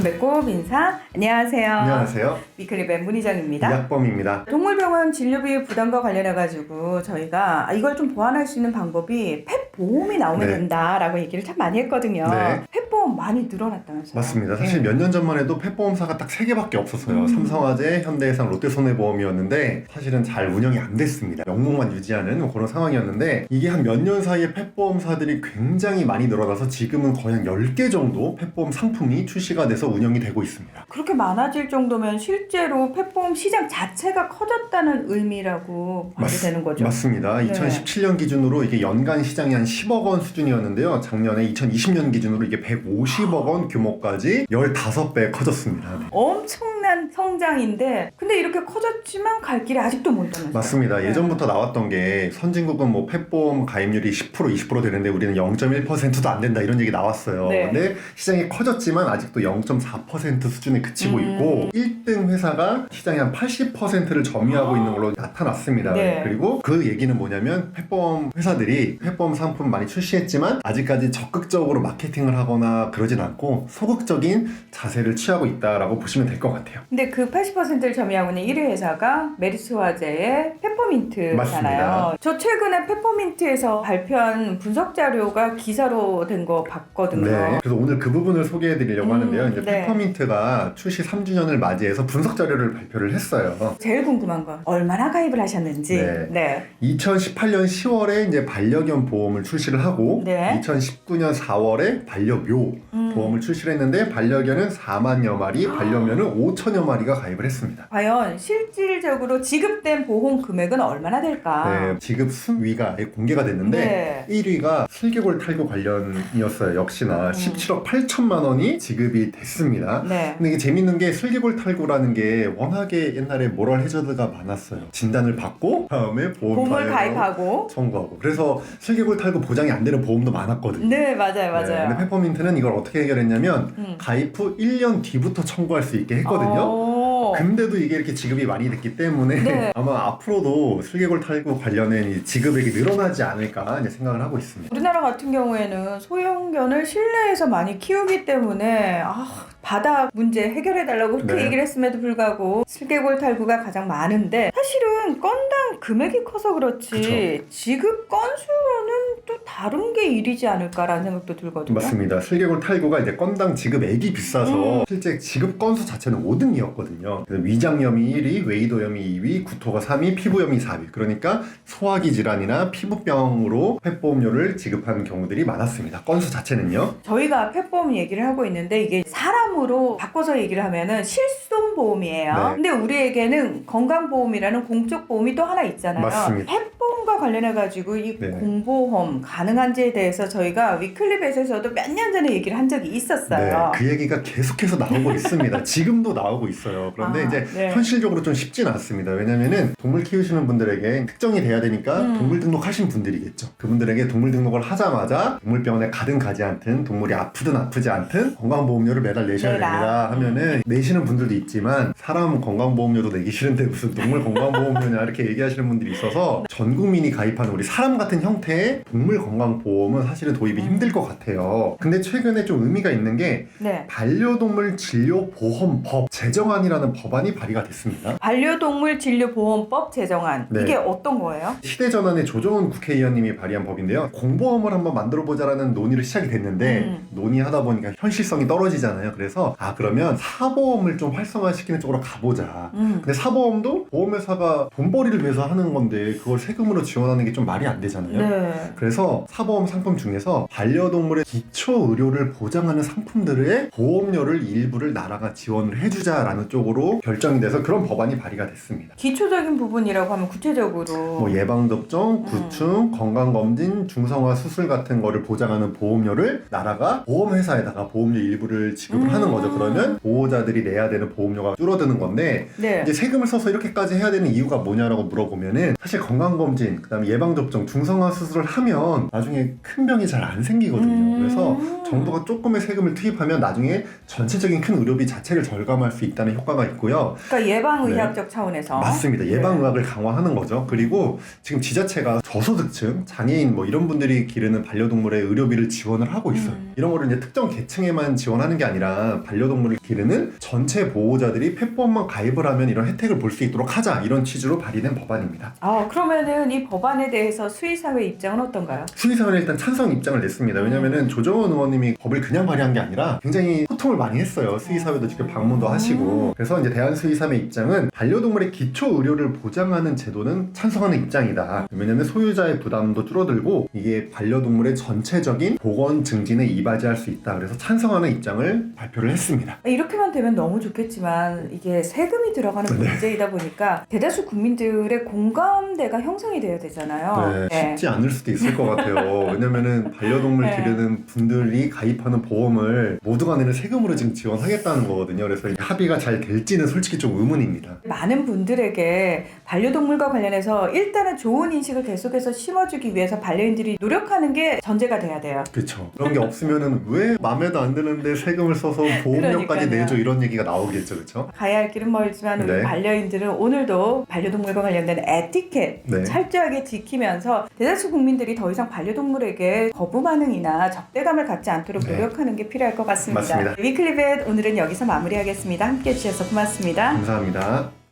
배꼽 인사. 안녕하세요. 안녕하세요. 위클리밴 문희정입니다. 이학범입니다. 동물병원 진료비 부담과 관련해가지고 저희가 이걸 좀 보완할 수 있는 방법이 펫보험이 나오면 네. 된다라고 얘기를 참 많이 했거든요. 네. 펫보험 많이 늘어났다면서요? 맞습니다. 사실 몇 년 전만 해도 펫보험사가 딱 3개밖에 없었어요. 삼성화재, 현대해상, 롯데손해보험이었는데 사실은 잘 운영이 안 됐습니다. 명목만 유지하는 그런 상황이었는데 이게 한 몇 년 사이에 펫보험사들이 굉장히 많이 늘어나서 지금은 거의 한 10개 정도 펫보험 상품이 출시가 돼서 운영이 되고 있습니다. 그렇게 많아질 정도면 실제로 펫보험 시장 자체가 커졌다는 의미라고 봐도 되는 거죠? 맞습니다. 네. 2017년 기준으로 이게 연간 시장이 한 10억 원 수준이었는데요. 작년에 2020년 기준으로 이게 150억 원 규모까지 15배 커졌습니다. 네. 엄청난 성장인데 근데 이렇게 커졌지만 갈 길이 아직도 멀다면서요? 맞습니다. 네. 예전부터 나왔던 게 선진국은 뭐 펫보험 가입률이 10% 20% 되는데 우리는 0.1%도 안 된다 이런 얘기 나왔어요. 네. 근데 시장이 커졌지만 아직도 0.4% 수준에 그치고 있고 1등 회사가 시장의 한 80%를 점유하고 있는 걸로 나타났습니다. 네. 그리고 그 얘기는 뭐냐면 펫보험 회사들이 펫보험 상품 많이 출시했지만 아직까지 적극적으로 마케팅을 하거나 그러진 않고 소극적인 자세를 취하고 있다라고 보시면 될 것 같아요. 근데 그 80%를 점유하고 있는 1위 회사가 메리츠화재의 페퍼민트잖아요. 맞습니다. 저 최근에 페퍼민트에서 발표한 분석 자료가 기사로 된 거 봤거든요. 네. 그래서 오늘 그 부분을 소개해 드리려고 하는데요. 이제 네. 페퍼민트가 출시 3주년을 맞이해서 분석 자료를 발표를 했어요. 제일 궁금한 건 얼마나 가입을 하셨는지. 네. 2018년 10월에 이제 반려견 보험을 출시를 하고 네. 2019년 4월에 반려묘 보험을 출시를 했는데 반려견은 4만여 마리, 반려묘는 5천여 마리가 가입을 했습니다. 과연 실질적으로 지급된 보험 금액은 얼마나 될까? 네, 지급 순위가 공개가 됐는데 네. 1위가 슬개골 탈구 관련이었어요. 역시나 17억 8천만 원이 지급이 됐습니다. 네. 근데 이게 재밌는 게 슬개골 탈구라는 게 워낙에 옛날에 모럴 해저드가 많았어요. 진단을 받고 다음에 보험을 가입하고. 청구하고. 그래서 슬개골 탈구 보장이 안 되는 보험도 많았거든요. 네, 맞아요, 맞아요. 네, 근데 페퍼민트는 이걸 어떻게 해결했냐면 가입 후 1년 뒤부터 청구할 수 있게 했거든요. 근데도 이게 이렇게 지급이 많이 됐기 때문에 네. 아마 앞으로도 슬개골 탈구 관련된 이 지급액이 늘어나지 않을까 이제 생각을 하고 있습니다. 우리나라 같은 경우에는 소형견을 실내에서 많이 키우기 때문에 바닥 문제 해결해달라고 그렇게 네. 얘기를 했음에도 불구하고 슬개골 탈구가 가장 많은데 사실은 건당 금액이 커서 그렇지 그쵸. 지급 건수로는 또 다른 게 일이지 않을까라는 생각도 들거든요. 맞습니다. 슬개골 탈구가 이제 건당 지급액이 비싸서 실제 지급 건수 자체는 5등이었거든요. 위장염이 1위, 웨이도염이 2위, 구토가 3위, 피부염이 4위. 그러니까 소화기 질환이나 피부병으로 펫보험료를 지급하는 경우들이 많았습니다. 건수 자체는요. 저희가 펫보험 얘기를 하고 있는데 이게 사람으로 바꿔서 얘기를 하면은 실손보험이에요. 네. 근데 우리에게는 건강보험이라는 공적 보험이 또 하나 있잖아요. 맞습니다. 펫보험과 관련해가지고 이 네. 공보험 가능한지에 대해서 저희가 위클리벳에서도 몇 년 전에 얘기를 한 적이 있었어요. 네, 그 얘기가 계속해서 나오고 있습니다. 지금도 나오고 있어요. 그런데 이제 네. 현실적으로 좀 쉽진 않습니다. 왜냐면은 동물 키우시는 분들에게 특정이 돼야 되니까 동물 등록하신 분들이겠죠. 그분들에게 동물 등록을 하자마자 동물병원에 가든 가지 않든 동물이 아프든 아프지 않든 건강보험료를 매달 내셔야 됩니다 하면은 내시는 분들도 있지만 사람 건강보험료도 내기 싫은데 무슨 동물 건강보험료냐 이렇게 얘기하시는 분들이 있어서 전 국민이 가입하는 우리 사람 같은 형태의 동물 건강보험은 사실은 도입이 힘들 것 같아요. 근데 최근에 좀 의미가 있는 게 네. 반려동물 진료보험법 제정안이라는 법안이 발의가 됐습니다. 반려동물 진료보험법 제정안. 네. 이게 어떤 거예요? 시대전환의 조정훈 국회의원님이 발의한 법인데요. 공보험을 한번 만들어보자라는 논의를 시작이 됐는데 논의하다 보니까 현실성이 떨어지잖아요. 그래서 그러면 사보험을 좀 활성화시키는 쪽으로 가보자. 근데 사보험도 보험회사가 돈벌이를 위해서 하는 건데 그걸 세금으로 지원하는 게 좀 말이 안 되잖아요. 네. 그래서 사보험 상품 중에서 반려동물의 기초 의료를 보장하는 상품들의 보험료를 일부를 나라가 지원을 해주자라는 쪽으로 결정이 돼서 그런 법안이 발의가 됐습니다. 기초적인 부분이라고 하면 구체적으로 뭐 예방접종, 구충, 건강검진, 중성화 수술 같은 거를 보장하는 보험료를 나라가 보험회사에다가 보험료 일부를 지급을 하는 거죠. 그러면 보호자들이 내야 되는 보험료가 줄어드는 건데 네. 이제 세금을 써서 이렇게까지 해야 되는 이유가 뭐냐라고 물어보면은 사실 건강검진, 그다음에 예방접종, 중성화 수술을 하면 하면 나중에 큰 병이 잘 안 생기거든요. 그래서 정부가 조금의 세금을 투입하면 나중에 전체적인 큰 의료비 자체를 절감할 수 있다는 효과가 있고요. 그러니까 예방의학적 차원에서. 맞습니다. 예방의학을 강화하는 거죠. 그리고 지금 지자체가 저소득층, 장애인 뭐 이런 분들이 기르는 반려동물의 의료비를 지원을 하고 있어요. 이런 거를 이제 특정 계층에만 지원하는 게 아니라 반려동물을 기르는 전체 보호자들이 펫보험만 가입을 하면 이런 혜택을 볼 수 있도록 하자, 이런 취지로 발의된 법안입니다. 그러면은 이 법안에 대해서 수의사회 입장은 어떤가요? 수의사회는 일단 찬성 입장을 냈습니다. 왜냐면은 조정원 의원님이 법을 그냥 발의한 게 아니라 굉장히 소통을 많이 했어요. 수의사회도 직접 방문도 하시고. 그래서 이제 대한수의사회 입장은 반려동물의 기초 의료를 보장하는 제도는 찬성하는 입장이다. 왜냐면 소유자의 부담도 줄어들고 이게 반려동물의 전체적인 보건 증진에 이바지할 수 있다. 그래서 찬성하는 입장을 발표를 했습니다. 이렇게만 되면 너무 좋겠지만 이게 세금이 들어가는 문제이다 보니까 대다수 국민들의 공감대가 형성이 돼야 되잖아요. 쉽지 않을 수도 있을 것 같아요. 왜냐면은 반려동물 기르는 분들이 가입하는 보험을 모두가 내는 세금으로 지금 지원하겠다는 거거든요. 그래서 이 합의가 잘 될지는 솔직히 좀 의문입니다. 많은 분들에게 반려동물과 관련해서 일단은 좋은 인식을 계속해서 심어주기 위해서 반려인들이 노력하는 게 전제가 돼야 돼요. 그렇죠. 그런 게 없으면은 왜 마음에도 안 드는데 세금을 써서 보험료까지 내줘, 이런 얘기가 나오겠죠. 그렇죠? 가야 할 길은 멀지만 우리 반려인들은 오늘도 반려동물과 관련된 에티켓 철저하게 지키면서 대다수 국민들이 더 이상 반려동물에게 거부 반응이나 적대감을 갖지 않도록 노력하는 게 필요할 것 같습니다. 맞습니다. 위클리벳 오늘은 여기서 마무리하겠습니다. 함께해 주셔서 고맙습니다. 감사합니다.